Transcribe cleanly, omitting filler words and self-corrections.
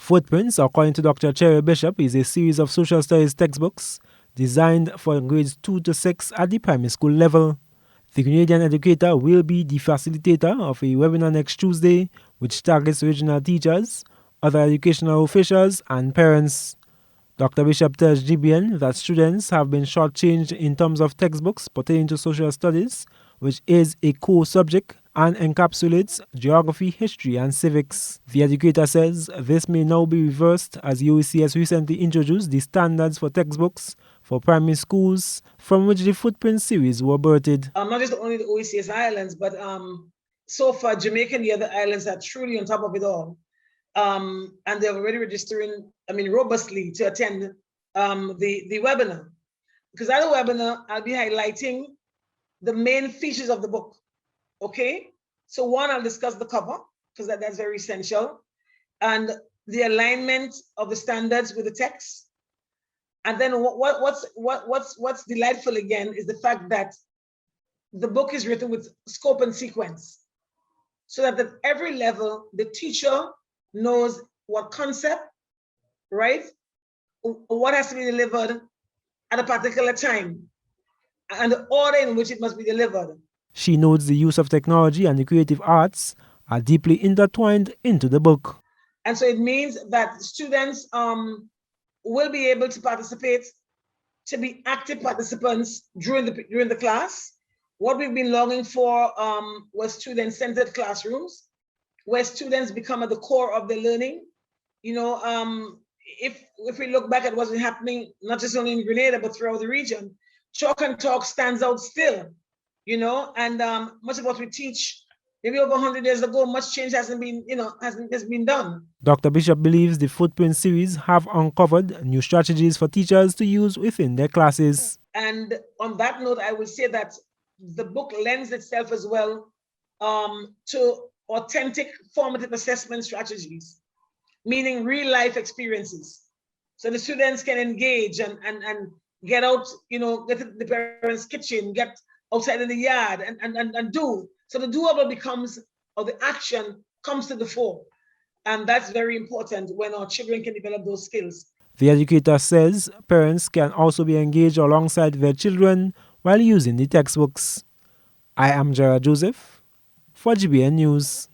Footprints, according to Dr. Cheryl Bishop, is a series of social studies textbooks designed for grades 2 to 6 at the primary school level. The Grenadian educator will be the facilitator of a webinar next Tuesday, which targets regional teachers, other educational officials, and parents. Dr. Bishop tells GBN that students have been shortchanged in terms of textbooks pertaining to social studies, which is a core subject and encapsulates geography, history, and civics. The educator says this may now be reversed as the OECS recently introduced the standards for textbooks for primary schools, from which the Footprint series were birthed. Not just only the OECS islands, but so far Jamaica and the other islands are truly on top of it all. And they're already registering, robustly to attend the webinar. Because at the webinar, I'll be highlighting the main features of the book. Okay, so one, I'll discuss the cover because that's very essential, and the alignment of the standards with the text. And then what's delightful again is the fact that the book is written with scope and sequence, so that at every level the teacher knows what concept, right, what has to be delivered at a particular time, and the order in which it must be delivered. She notes the use of technology and the creative arts are deeply intertwined into the book. And so it means that students will be able to participate, to be active participants during the class. What we've been longing for was student-centered classrooms, where students become at the core of their learning. If we look back at what's been happening, not just only in Grenada, but throughout the region, Chalk and Talk stands out still. And much of what we teach, maybe over 100 years ago, much change hasn't been done. Dr. Bishop believes the Footprint series have uncovered new strategies for teachers to use within their classes. And on that note, I would say that the book lends itself as well to authentic formative assessment strategies, meaning real life experiences. So the students can engage and get out, get to the parents' kitchen, get outside in the yard and do. So the doable becomes, or the action comes to the fore. And that's very important when our children can develop those skills. The educator says parents can also be engaged alongside their children while using the textbooks. I am Gerald Joseph for GBN News.